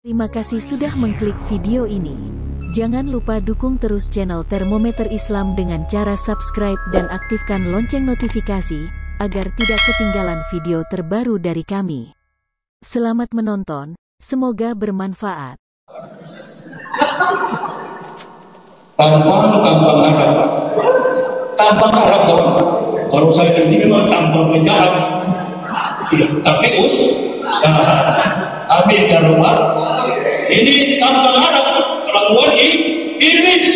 Terima kasih sudah mengklik video ini. Jangan lupa dukung terus channel Termometer Islam dengan cara subscribe dan aktifkan lonceng notifikasi, agar tidak ketinggalan video terbaru dari kami. Selamat menonton, semoga bermanfaat. Tampang Arab. Tampang Arab dong. Kalau saya ini memang tampang penjahat. Iya, tapi amin ya Rabbal. Ini tampang Arab kelakuan iblis.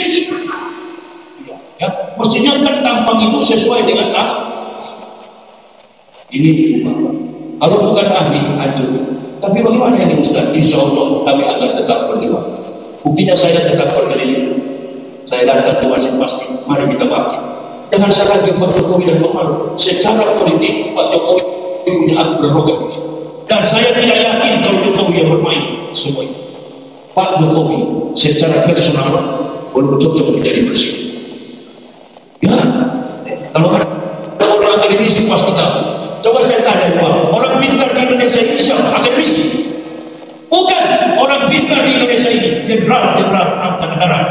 Ya, mestinya kan tampang itu sesuai dengan ini Bapak. Kalau bukan ahli, hancur. Tapi bagaimana ini Ustaz? Insya Allah kami akan tetap berjuang. Buktinya saya tetap berkeliling. Saya datang ke masjid-masjid. Mari kita bangkit. Jangan salahkan Pak Jokowi dan Pak Maruf. Secara politik Pak Jokowi punya hak prerogatif. Dan saya tidak yakin kalau Jokowi yang bermain semua ini. Pak Jokowi secara personal belum cocok menjadi presiden. Ya, kalau ada orang akademisi pasti tahu. Coba saya tanya Pak, orang pintar di Indonesia ini siapa? Akademisi? Bukan orang pintar di Indonesia ini, jenderal angkatan darat.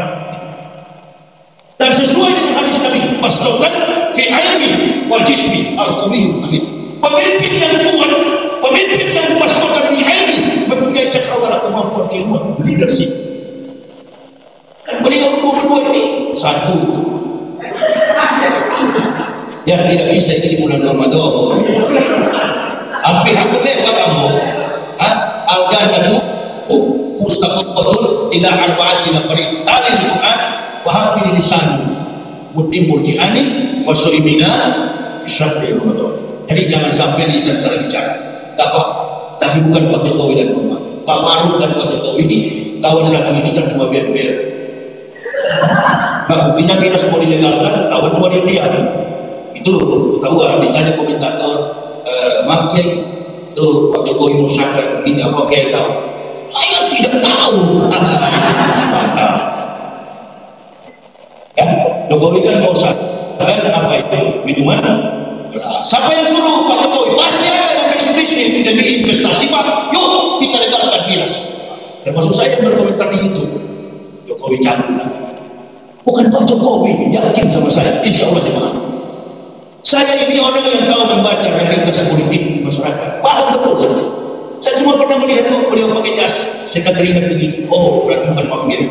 Dan sesuai dengan hadis Nabi, pasukan fi ilmi wal jismi al-qawiyyu amin. Pemimpin yang kuat, pemimpin yang pasukan di ilmi, mempunyai cakrawala kemampuan keilmuan, leadership. Beliau berdua ini satu. Yang tidak bisa ini bulan Ramadan. Hampir-hampir lewat kamu. Al-jannatu mustaqatul ila arba'ati naqrin. Talil Quran wa hafidh lisan. Mutimul ji'ani wa su'imina syahri Ramadan. Jadi jangan sampai lisan salah bicara. Tak apa. Tapi bukan Pak Jokowi dan Pak Maruf. Pak Maruf dan Pak Jokowi kawan satu ini kan cuma ber-ber. Nah, buktinya miras mau dilegalkan, kawan cuma diam-diam. Itu tahu kan, ditanya komentator, maaf Kiai, itu Pak Jokowi mau syakat, tidak apa Kiai tahu. Saya tidak tahu. Mantap. Ya, Jokowi kan mau syakat apa itu minuman. Nah, siapa yang suruh Pak Jokowi? Pasti ada yang bisnis demi investasi Pak. Yuk kita legalkan miras. Termasuk saya berkomentar di YouTube. Jokowi cantik lagi. Bukan Pak Jokowi, yakin sama saya, insya Allah jemaah. Saya ini orang yang tahu membaca realitas politik di masyarakat. Paham betul saya. Saya cuma pernah melihat beliau pakai jas, saya teringat begini. Oh, berarti bukan mafia.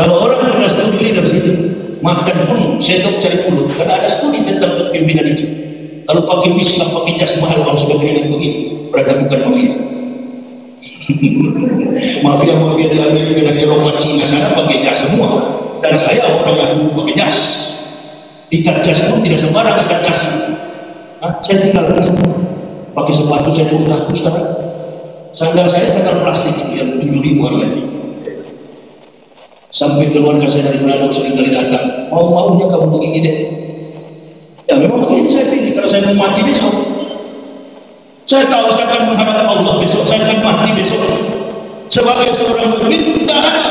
Kalau orang pernah studi leadership, makan pun sendok cari mulut. Karena ada studi tentang kepemimpinan itu. Kalau pakai wisma, pakai jas mahal, kalau sudah teringat begini, berarti bukan mafia. Mafia-mafia di Amerika dan Eropa, Cina sana pakai jas semua. Dan saya orang yang dulu pakai jas. Ikat jas pun tidak sembarang ikat jas. Saya tinggalkan semua. Pakai sepatu saya pun takut sekarang. Sandal saya sandal plastik yang 7.000 harganya. Sampai keluarga saya dari Manado seringkali datang. Mau-maunya kamu begini deh. Ya memang begini saya pilih. Kalau saya mau mati besok, saya tahu saya akan menghadap Allah besok. Saya akan mati besok. Sebagai seorang mukmin tidak ada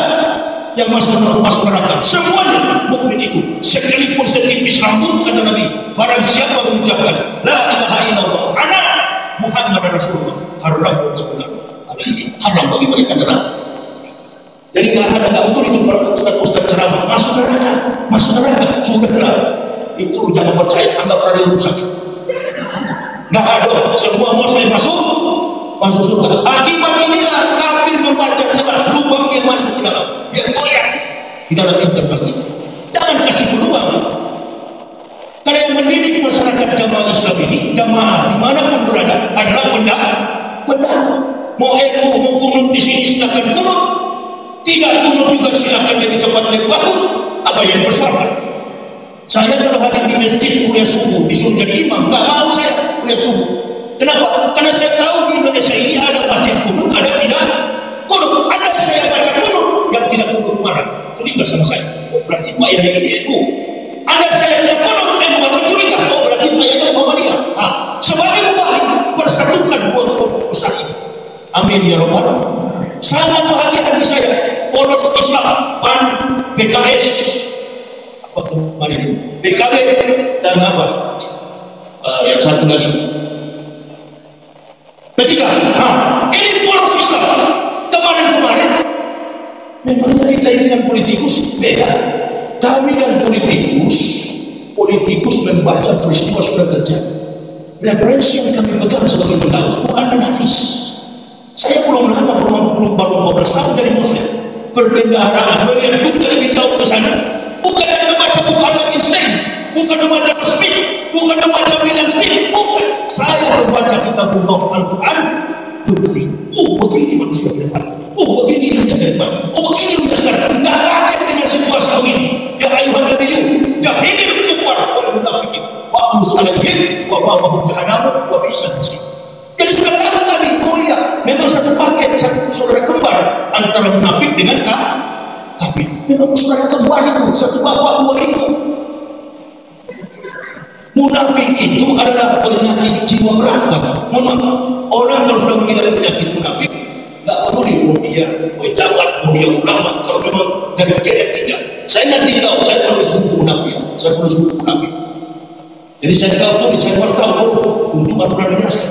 yang masuk neraka. Semuanya mukmin itu, sekalipun setipis rambut, kata Nabi, barang siapa mengucapkan la ilaha illallah ana Muhammad Rasulullah, haram alaihi, haram bagi mereka neraka. Jadi nggak betul itu para ustaz ceramah masuk neraka, sudahlah. Itu jangan percaya, anggap ada yang rusak itu. Nggak ada, semua muslim masuk surga. Akibat inilah kafir membaca celah lubang yang masuk ke dalam, yang goyang di dalam internal kita. Jangan kasih peluang. Karena yang mendidik masyarakat jamaah Islam ini, jamaah dimanapun berada adalah pendakwah. Mau mau kunut di sini silakan kunut, tidak kunut juga silakan lebih cepat lebih bagus. Apa yang bersabar? Saya kalau hadir di masjid kuliah subuh disuruh jadi imam, nggak mau saya kuliah subuh. Kenapa? Karena saya tahu di Indonesia ini ada masjid kunut, ada tidak kunut. Ada saya baca kunut, yang tidak kunut marah, curiga sama saya. Oh, berarti Pak Yahya ini NU. Ada saya tidak kunut, NU akan curiga. Oh, berarti Pak Yahya Muhammadiyah. Nah, sebagai mubalik, persatukan dua kelompok besar ini. Amin ya Rabbal. Sangat bahagia hati saya. Poros Islam, PAN, PKS, apa kemarin itu? PKB dan apa? Yang satu lagi. P3. Nah, ini poros Memangnya kita ini yang politikus? Beda. Kami yang politikus membaca peristiwa sudah terjadi. Referensi yang kami pegang sebagai pendakwah Quran hadis. Saya belum baru 15 tahun dari Muslim. Perbendaharaan melihat bukan lebih jauh ke sana. Bukan yang membaca buku Al-Instain, bukan membaca Smith, bukan membaca William Smith, bukan. Saya membaca kitabullah Al-Quran. Begini manusia ke depan. Begini dunia ke depan. Begini dunia sekarang. Tak kaget dengan situasi ini. Ya ayuhan nabiyyu, jahidil kuffar wal munafiqin wa'mus alaihim wa ba'dhum jahannam wa bi'sal masir. Jadi sudah tahu kami, oh iya, memang satu paket, satu saudara kembar antara munafik dengan kafir. Memang saudara kembar itu, satu bapak dua ibu. Munafik itu adalah penyakit jiwa berat. Mohon maaf, orang kalau sudah mengidap penyakit munafik, tak peduli mau dia pejabat, mau dia ulama, kalau memang dari genetika. Saya nanti tahu, saya penulis buku munafik. Jadi saya tahu, saya baru tahu, untuk baru pernah dijelaskan.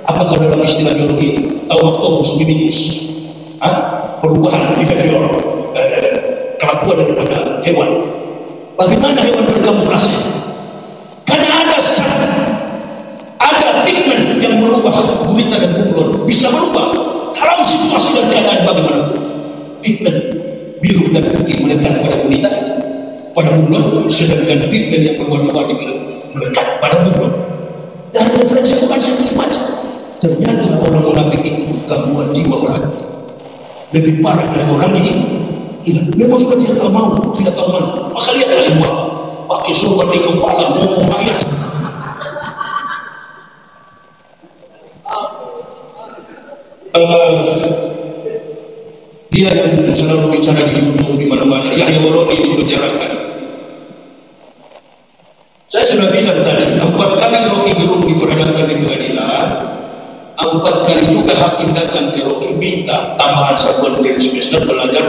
Apakah dalam istilah biologi tahu octopus mimikus, perubahan behavior, kelakuan daripada hewan. Bagaimana hewan berkamuflase? Karena ada pigmen yang merubah gurita dan bunglon, bisa berubah dalam situasi dan keadaan bagaimanapun. Pigmen biru dan putih melekat pada gurita, pada bunglon, sedangkan pigmen yang berwarna-warni melekat pada bunglon. Dan referensi bukan satu semacam. Ternyata orang munafik itu gangguan jiwa berat, lebih parah dari orang ini. Memang sudah tidak tahu mau, tidak tahu mana. Maka lihatlah yang pakai sorban di kepala, ngomong ayat. Dia yang selalu bicara di YouTube di mana-mana. Yahya Waroni itu menjarahkan. Saya sudah bilang tadi, 4 kali Rocky Gerung diperhadapkan di pengadilan. 4 kali juga hakim datang ke Rocky minta tambahan 1 bulan semester belajar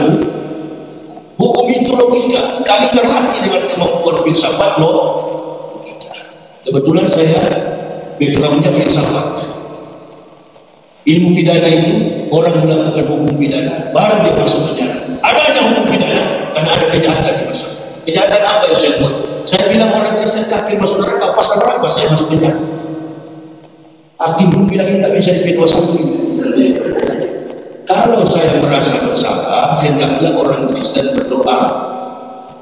hukum itu logika. Kami terlatih dengan kemampuan filsafat logika. Kebetulan saya backgroundnya filsafat. Ilmu pidana itu orang melakukan hukum pidana baru dia masuk penjara. Adanya hukum pidana karena ada kejahatan di masa. Kejahatan apa yang saya buat? Saya bilang orang Kristen kafir masuk neraka, pasal berapa saya masuk penjara? Hakim pun bilang tidak bisa dipidana satu ini. Kalau saya merasa bersalah, hendaknya orang Kristen berdoa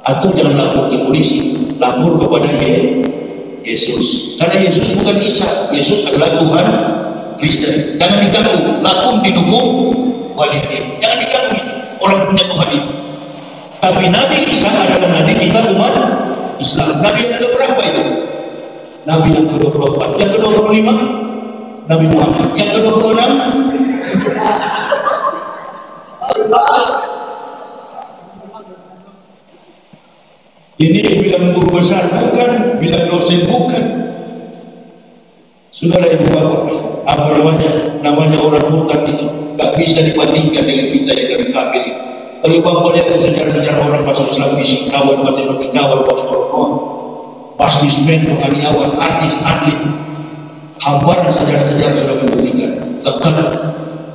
atau jangan lapor ke polisi, lapor kepada Yesus. Karena Yesus bukan Isa, Yesus adalah Tuhan Kristen. Jangan diganggu, lakum didukung walihin. Jangan diganggu itu, orang punya Tuhan itu. Tapi Nabi Isa adalah Nabi kita umat Islam. Nabi yang keberapa itu? Nabi yang ke-24, yang ke-25 Nabi Muhammad, yang ke-26 ini bilang guru besar bukan, bilang dosen bukan. Saudara ibu bapak, apa namanya orang murtad itu tak bisa dibandingkan dengan kita yang dari kafir. Kalau bapak lihat sejarah-sejarah orang masuk Islam, fisikawan, matematikawan, astronom, basismen, penganiayaan, artis, atlet, hamparan sejarah-sejarah sudah membuktikan. Laqad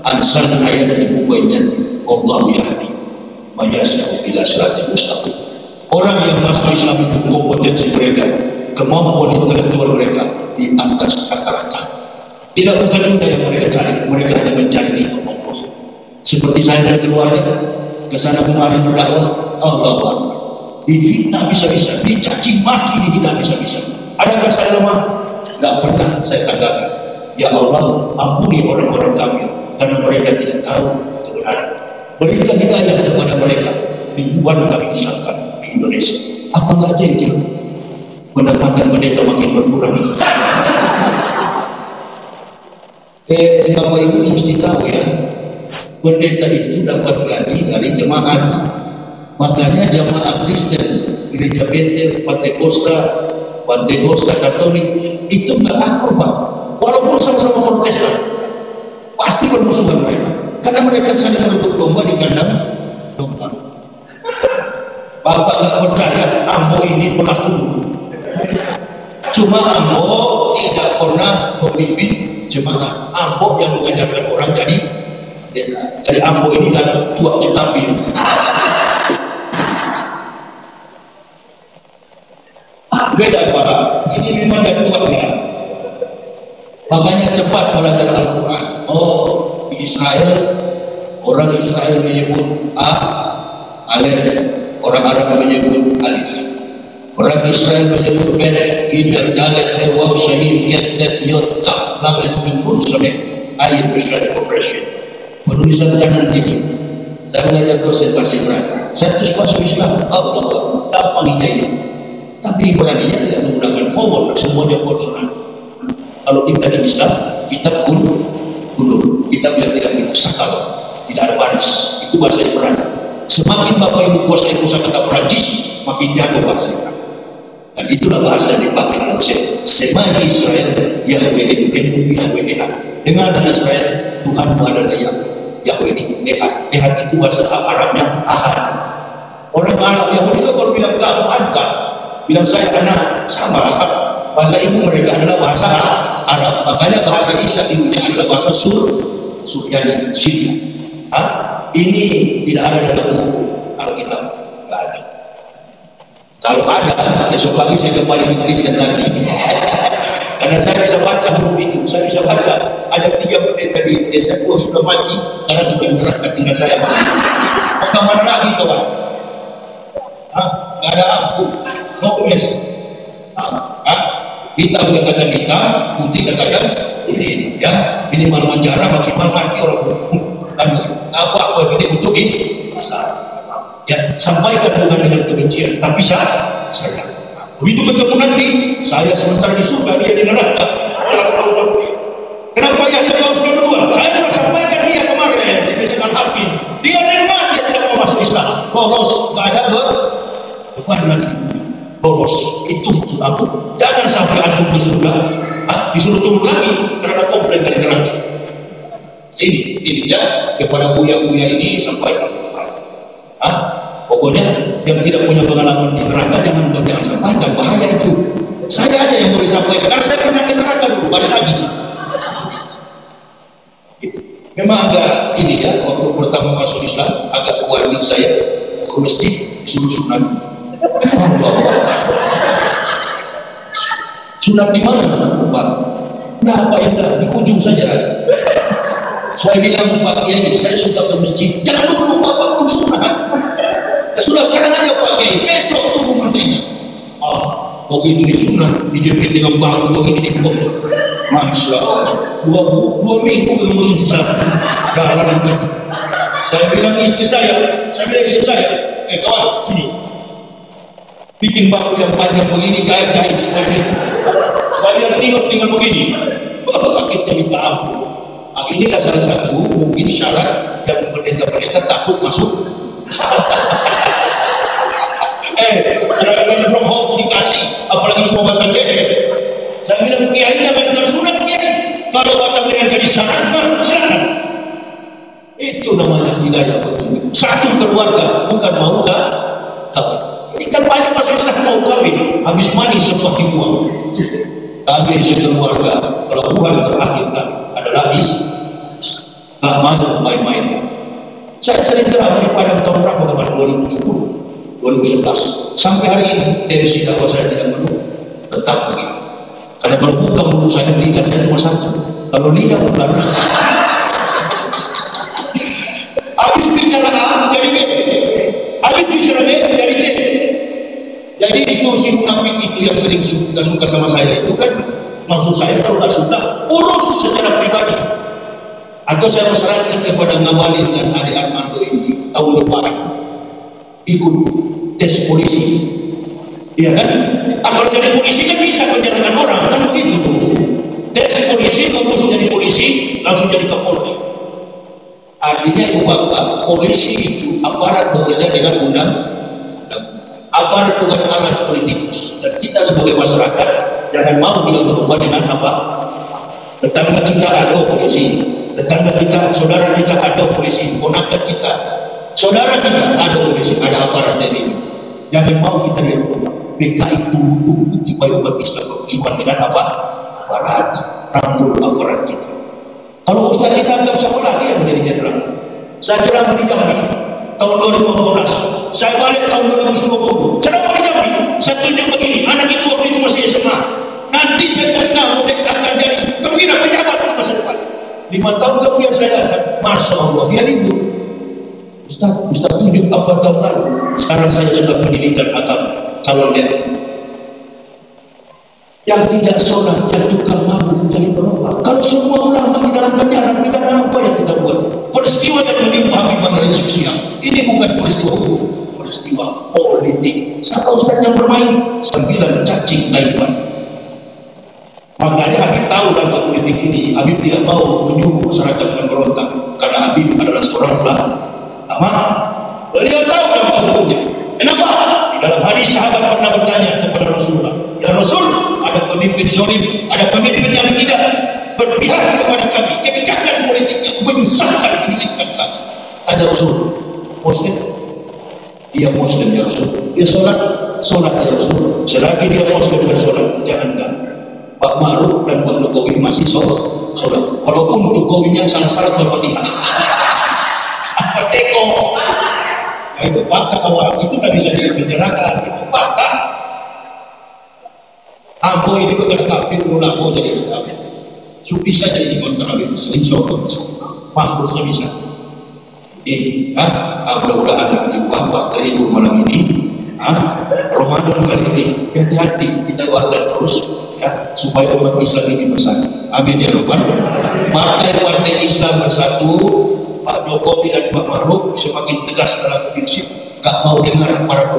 anzalna ayatin mubayyinatin wallahu yahdi may yasha'u ila siratal mustaqim. Orang yang masuk Islam itu kompetensi mereka, kemampuan intelektual mereka di atas rata-rata. Tidak bukan dunia yang mereka cari, mereka hanya mencari nikmat Allah. Seperti saya dari keluarga ke sana kemarin berdakwah, Allahu Akbar, difitnah bisa-bisa, dicaci maki, dihina bisa-bisa. Adakah saya lemah? Tidak pernah saya tanggapi. Ya Allah, ampuni orang-orang kafir karena mereka tidak tahu kebenaran. Berikan hidayah kepada mereka. Ribuan kami Islamkan di Indonesia. Apa nggak jengkel? Pendapatan pendeta makin berkurang. Bapak Ibu mesti tahu ya, pendeta itu dapat gaji dari jemaat. Makanya jemaat Kristen, gereja Betel, Pantekosta, Katolik itu nggak akur, Pak. Walaupun sama-sama Protestan, pasti bermusuhan mereka. Karena mereka saling merebut domba di kandang domba. Bapak nggak percaya, Ambo ini pelaku dulu. Cuma Ambo tidak pernah membimbing jemaat. Ambo yang mengajarkan orang jadi Dari Ambo ini dan tuaknya tapi beda Pak, ini memang dari tuaknya. Makanya cepat belajar Al-Quran. Oh, di Israel, orang Israel menyebut alif, orang Arab menyebut alif. Orang Israel menyebut bet, gidar, dalet, herwab, syahim, yatet, yot, kaf, lamet, mimun, sonet, ayat besar, profession. Penulisan tangan tinggi. Saya mengajar dosen bahasa Ibrani. Saya terus masuk Islam. Allah, gampang hidayah. Tapi Ibraninya tidak menggunakan vowel, semuanya konsonan. Kalau kita di Islam, kita pun gulung. Kita bilang tidak bisa sakal, tidak ada baris. Itu bahasa Ibrani. Semakin Bapak Ibu kuasai kosakata Prancis, makin jago bahasa Ibrani. Dan itulah bahasa yang dipakai oleh Semaji Israel, Yahweh Eha. Dengar dari Israel, Tuhanmu adalah Yahweh Eha. Eha itu bahasa Arabnya Ahad. Orang Arab Yahudi juga kalau bilang kamu Anta, bilang saya anak sama. Bahasa ibu mereka adalah bahasa Arab. Makanya bahasa Isa ibunya adalah bahasa Suryani, Syria. Ini tidak ada dalam buku Alkitab, tidak ada. Kalau ada, besok pagi saya kembali ke Kristen lagi. Karena saya bisa baca huruf itu, saya bisa baca. Ada 3 pendeta di desa itu sudah mati karena sudah neraka tinggal saya. Mau mana lagi kawan? Nggak ada ampun, no yes. Hitam katakan hitam, putih katakan putih. Ya, minimal penjara, maksimal mati orang bunuh. Apa ini untuk ya, sampaikan bukan dengan kebencian, tapi saya. Begitu ketemu nanti, saya sebentar di surga, dia di neraka. Kenapa ya kau sudah duluan? Saya sudah sampaikan dia kemarin di dengan hakim. Dia nerima, dia tidak mau masuk Islam. Lolos, nggak ada beban lagi. Lolos, itu maksud aku. Jangan sampai antum di surga, disuruh turun lagi karena komplain dari neraka. Ini ya kepada buya-buya ini sampaikan. Pokoknya yang tidak punya pengalaman di neraka jangan sampaikan, bahaya itu. Saya aja yang boleh sampaikan karena saya pernah ke neraka dulu, balik lagi. Itu memang agak ini ya, waktu pertama masuk Islam agak khawatir saya ke masjid disuruh sunat. Sunat di mana Pak? Nah Pak ya di ujung saja. Saya bilang Pak Kiai, saya suka ke masjid. Jangan lupa Bapak pun sunat. Ya sudah sekarang aja Pak Kiai, besok tunggu menterinya. Begitu disunat, dijepit dengan bangku begini di pokok. Masya Allah, dua minggu kemudian jalan itu. Saya bilang istri saya, kawan sini, bikin bangku yang panjang begini, kayak jahit supaya tinggal begini. Sakitnya minta ampun. Inilah salah satu mungkin syarat yang pendeta-pendeta takut masuk. Sedangkan roh dikasih, apalagi cuma batang gede. Saya bilang kiai jangan tersunat kiai. Kalau batang gede jadi syarat, silakan. Itu namanya hidayah petunjuk. Satu keluarga bukan mau kawin. Ini kan banyak masuk Islam mau kawin, habis manis seperti buang. Kami sekeluarga, pelabuhan terakhir kami adalah tak mau main-main. Saya sering terang pada tahun berapa kemarin 2010, 2011 sampai hari ini tensi dakwah saya tidak menurun, tetap begitu. Karena kalau buka mulut saya lidah saya cuma satu, kalau lidah bukan. Habis bicara A jadi B, habis bicara B jadi C. Jadi itu si munafik itu yang sering tidak suka sama saya itu kan, maksud saya kalau tidak suka urus secara pribadi. Atau saya sarankan kepada Ngabalin dan adik Armando ini tahun depan ikut tes polisi, iya kan? Kalau jadi polisi kan bisa menjalankan orang, kan begitu. Tes polisi, lulus jadi polisi, langsung jadi Kapolri. Artinya ibu bapak, polisi itu aparat bekerja dengan undang-undang. Aparat bukan alat politikus. Dan kita sebagai masyarakat jangan mau diadu-domba dengan apa? Tetangga kita ada polisi, tetangga kita, saudara kita ada polisi, ponakan kita, saudara kita ada polisi, ada aparat ini. Jangan mau kita diadu-domba. PKI tunggu supaya umat Islam berkesukaan dengan apa? Aparat, rangkul aparat kita. Kalau ustaz kita anggap sekolah dia menjadi jenderal. Saya ceramah di Jambi tahun 2014. Saya balik tahun 2020. Ceramah di Jambi. Saya tunjuk begini, anak itu waktu itu masih SMA. Nanti saya akan jadi perwira pejabat di masa depan. 5 tahun kemudian saya datang, Masya Allah, dia libur. Ustaz tunjuk 4 tahun lalu. Sekarang saya sudah pendidikan agama. Kalau lihat yang tidak sholat, yang tukang mabuk, jadi berubah. Kalau semua ulama di dalam penjara, apa yang kita buat? Peristiwa yang menimpa Habib Rizik Syihab ini bukan peristiwa hukum, peristiwa politik. Siapa ustaz yang bermain 9 cacing Taiwan? Makanya Habib tahu dampak politik ini. Habib tidak mau menyuruh masyarakat memberontak karena Habib adalah seorang ulama. Beliau tahu dampak hukumnya. Kenapa? Di dalam hadis sahabat pernah bertanya kepada Rasulullah, ya Rasul, ada pemimpin zalim, ada pemimpin yang tidak berpihak kepada kami, kebijakan politiknya menyusahkan, menyulitkan kami. Ada Rasul Muslim, dia Muslim ya Rasul, dia sholat ya Rasul. Selagi dia Muslim dan sholat, jangan Pak Ma'ruf dan Pak Jokowi masih sholat. Walaupun Jokowinya salah-salah berpatihah teko, nah, itu fakta kawan, itu nggak bisa dipenjarakan, itu fakta. Ambo ini bekas kafir, dulu Ambo jadi kafir. Sufi saja imam tarawih, insya Allah bisa. Makhluknya bisa. Ini, mudah-mudahan nanti bapak terhibur malam ini. Ramadan kali ini, hati-hati kita doakan terus, ya, supaya umat Islam ini bersatu. Amin ya Rabbal. Partai-partai Islam bersatu. Pak Jokowi dan Pak Ma'ruf semakin tegas dalam prinsip, gak mau dengar para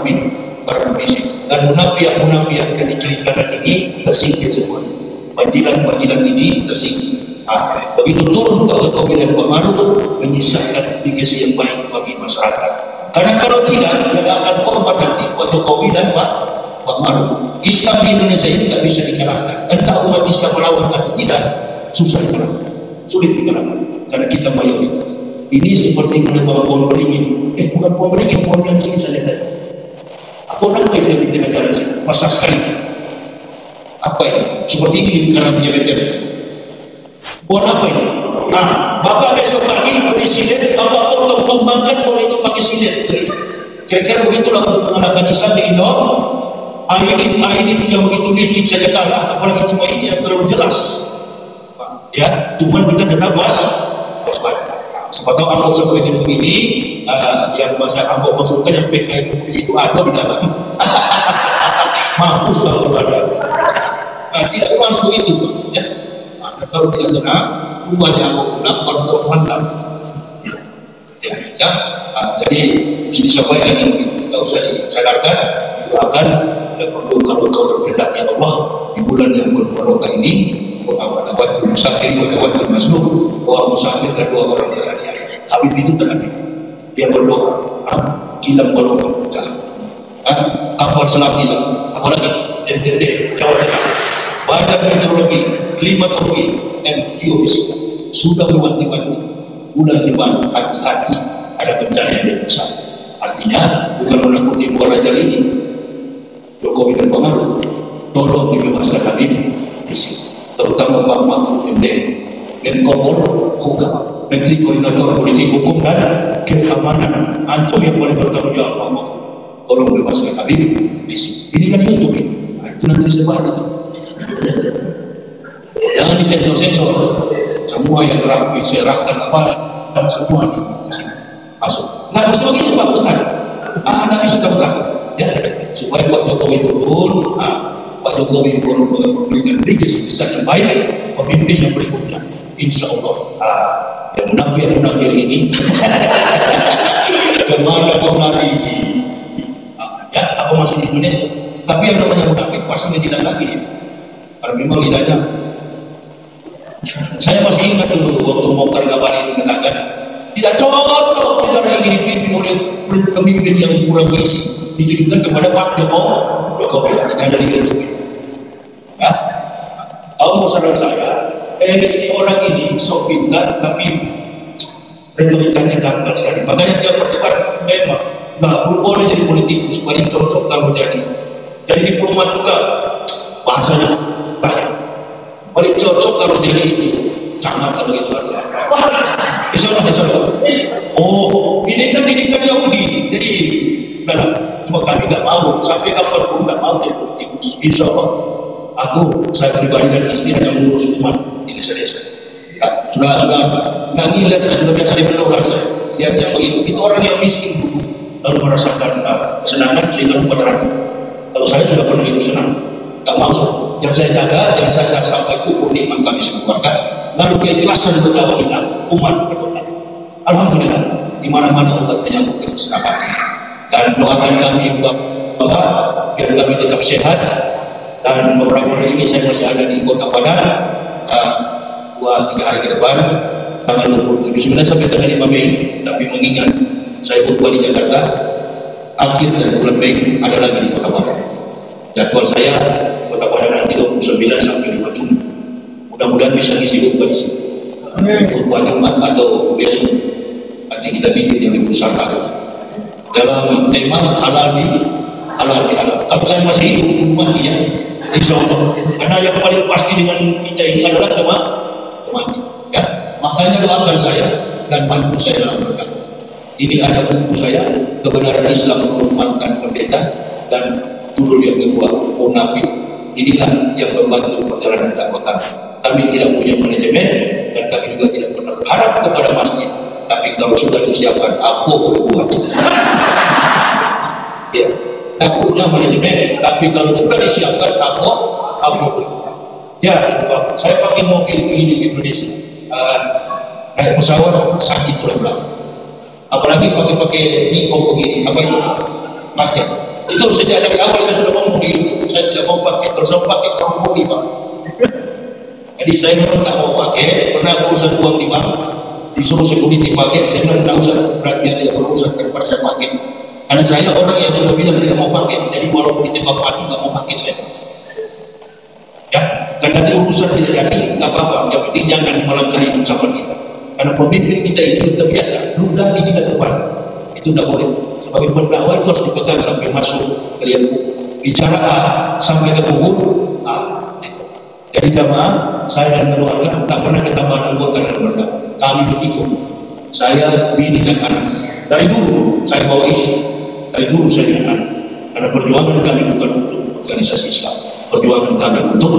pembisik dan munafiat yang di kiri kanan ini tersingkir semua. Panggilan ini tersingkir. Begitu turun Pak Jokowi dan Pak Ma'ruf menyisakan legasi yang baik bagi masyarakat. Karena kalau tidak, yang akan korban nanti Pak Jokowi dan Pak Ma'ruf. Islam di Indonesia ini gak bisa dikalahkan. Entah umat Islam melawan atau tidak, susah dikalahkan, sulit dikalahkan karena kita mayoritas. Ini seperti menebang pohon beringin. Bukan pohon beringin, pohon yang ini saya lihat. Pohon apa itu yang di tengah jalan sini? Besar sekali. Apa ini? Seperti ini lingkaran dia lihat. Pohon apa itu? Bapak besok pagi beli silet, Bapak potong tumbangkan pohon itu pakai silet. Kira-kira begitulah untuk mengalahkan Islam di Indo. Ini yang begitu licik saja kalah, apalagi cuma ini yang terlalu jelas. Ya, cuman kita tetap waspada. Sebab tahu Ambo seperti begini, yang bahasa Ambo maksudkan yang PKI itu ada di dalam. Mampus kalau ada. Tidak masuk itu, ya. Kalau tidak senang, rumahnya Ambo pulang, baru tahu hantam. Ya. Jadi mesti disampaikan yang tidak usah disadarkan, didoakan. Tidak perlu kalau kau berkehendak ya Allah di bulan yang penuh barokah ini. Watul musafir, watul mazlum, doa musafir dan doa orang teraniaya. Habib itu teraniaya. Dia berdoa, kilang golongan pecah, kapal selam hilang, apalagi NTT, Jawa Tengah, Badan Meteorologi, Klimatologi, dan Geofisika sudah mewanti-wanti bulan depan hati-hati ada bencana yang lebih besar. Artinya bukan menakuti dua raja ini, Jokowi dan Pak Ma'ruf, tolong dibebaskan Habib di sini. Terutama Pak Mahfud MD, Menkopol Hukam, Menteri Koordinator Politik Hukum dan Keamanan. Antum yang paling bertanggung jawab Pak Mahfud. Tolong bebaskan Habib di sini. Ini kan YouTube ini. Itu nanti disebar itu. Jangan disensor-sensor. Semua yang rapi serahkan apa semua di sini masuk. Nggak mesti begitu Pak Ustaz. Anda bisa terbang, ya, supaya Pak Jokowi turun. Pak Jokowi memberikan legasi besar yang baik, pemimpin yang berikutnya, insya Allah. Yang munafik ini, kemana kau lari? Ya, apa masih di Indonesia? Tapi yang namanya munafik pasti tidak lagi, karena memang lidahnya. Saya masih ingat dulu waktu Mokhtar Ngabalin mengatakan tidak cocok negara ini dipimpin oleh pemimpin yang kurang berisi, ditujukan kepada Pak Jokowi yang ada di YouTube. Ya, kalau saudara saya, ini orang ini sok pintar tapi retorikanya dangkal sekali. Makanya dia berdebat memang nggak boleh jadi politikus, paling cocok kalau jadi diplomat juga bahasanya banyak. Paling cocok kalau jadi itu sangat atau itu aja. Insya Allah. Oh, nggak mau, sampai kapanpun nggak mau jadi politikus. Insya Allah, saya pribadi dan istri hanya mengurus umat di desa-desa. Sudah nggak ngiler, saya sudah biasa di mendolar saya. Lihat yang begitu, itu orang yang miskin dulu, lalu merasakan kesenangan sehingga lupa neraka. Kalau saya sudah pernah hidup senang, nggak mau. Yang saya jaga, yang saya sampai kukur nikmat kami sekeluarga, lalu keikhlasan berdakwah umat terbenam. Alhamdulillah, di mana-mana umat menyambut dengan senang hati. Dan doakan kami bahwa biar kami tetap sehat. Dan beberapa hari ini saya masih ada di Kota Padang, 2-3 hari ke depan, tanggal 27 sampai tanggal 5 Mei. Tapi mengingat saya khutbah di Jakarta, akhir dari bulan Mei ada lagi di Kota Padang. Jadwal saya Kota Padang nanti 29 sampai 5 Juni. Mudah-mudahan bisa ngisi khutbah di sini. Khutbah Jumat atau kebiasaan. Nanti kita bikin yang lebih besar lagi. Dalam tema halal. Kalau saya masih hidup, mati ya. Insya Allah. Karena yang paling pasti dengan kita ini adalah kematian. Ya, makanya doakan saya dan bantu saya dalam berkat. Ini ada buku saya, Kebenaran Islam menurut mantan pendeta, dan judul yang kedua, Munafik. Inilah yang membantu perjalanan dakwah kami. Kami tidak punya manajemen dan kami juga tidak pernah berharap kepada masjid. Tapi kalau sudah disiapkan, apa boleh buat? Ya, tak punya manajemen. Tapi kalau sudah disiapkan, apa boleh buat? Ya, saya pakai mobil keliling Indonesia. Naik pesawat sakit tulang belakang. Apalagi pakai Niko begini, apa itu? Masker. Itu sejak dari awal saya sudah ngomong di YouTube, saya tidak mau pakai. Kalau saya pakai keromoni pak. Jadi saya memang tak mau pakai. Pernah urusan uang di bank, disuruh security pakai. Saya bilang tidak usah, beratnya tidak berurusan daripada saya pakai. Karena saya orang yang sudah bilang tidak mau pakai. Jadi walaupun ditembak mati tidak mau pakai saya. Ya, karena nanti urusan tidak jadi, nggak apa-apa. Yang penting jangan melangkahi ucapan kita. Karena pemimpin kita itu terbiasa ludah di kita depan. Itu tidak boleh. Sebagai pendakwah itu harus dipegang sampai masuk ke liang kubur. Bicara A sampai ke kubur A. Jadi jamaah, saya dan keluarga tak pernah ketambahan anggota dalam berdakwah. Kami bertiga, saya, bini dan anak. Dari dulu saya bawa istri. Dari dulu saya dengan anak. Karena perjuangan kami bukan untuk organisasi Islam. Perjuangan kami untuk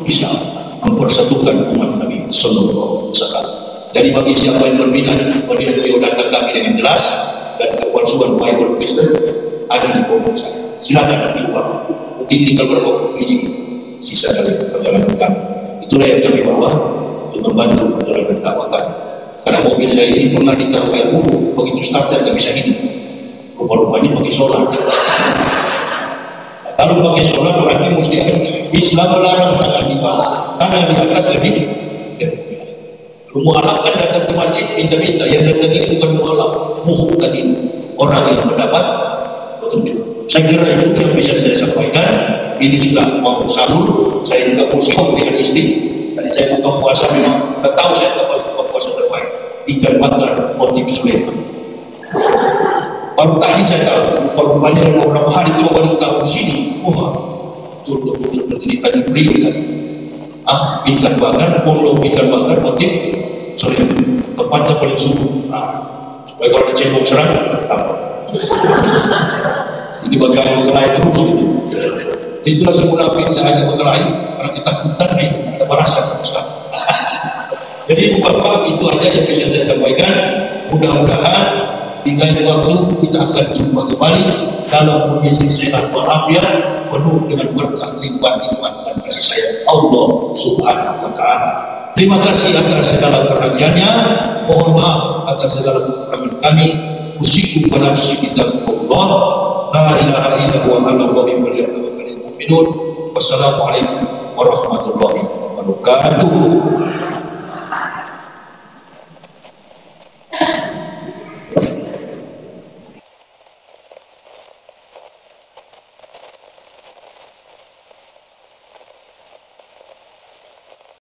Islam, mempersatukan umat Nabi Sallallahu Alaihi Wasallam. Jadi bagi siapa yang berminat melihat biodata kami dengan jelas dan kepalsuan Bible Kristen ada di pondok saya. Silakan dibuka. Mungkin tinggal berapa biji sisa dari perjalanan kami. Itulah yang kami bawa untuk membantu perjalanan dakwah kami. Karena mobil saya ini pernah ditaruh air wudhu, begitu starter nggak bisa hidup. Rupa-rupanya pakai solar. Kalau pakai solar berarti mesti Islam melarang tangan di bawah, tangan di atas lebih. Mu'alaf kan datang ke masjid minta-minta, yang datang ini bukan mu'alaf, muhtadin, orang yang mendapat petunjuk. Saya kira itu yang bisa saya sampaikan. Ini sudah mau sahur, saya juga mau sahur dengan istri. Tadi saya buka puasa, memang sudah tahu saya dapat buka puasa terbaik, ikan bakar motif Sulaiman. Baru tadi saya tahu, baru banyak beberapa hari coba tahu di sini. Wah, betul seperti tadi beliau tadi. Ikan bakar, pondok ikan bakar motif Sulaiman. Tempatnya paling subuh. Supaya kalau ada cebong serang, apa? Ini bagaimana berkelahi terus ini. Itulah semunafik saya ajak berkelahi karena ketakutan itu ada balasan sama sekali. Jadi Bapak, itu aja yang bisa saya sampaikan. Mudah-mudahan di lain waktu kita akan jumpa kembali dalam kondisi sehat walafiat, penuh dengan berkah limpah nikmat dan kasih sayang Allah Subhanahu wa taala. Terima kasih atas segala perhatiannya. Mohon maaf atas segala kekurangan kami. Usikum wa nafsi bitaqwallah. La ilaha illa huwa al-Allahu falyatawakkalul mu'minun. Wassalamualaikum warahmatullahi wabarakatuh.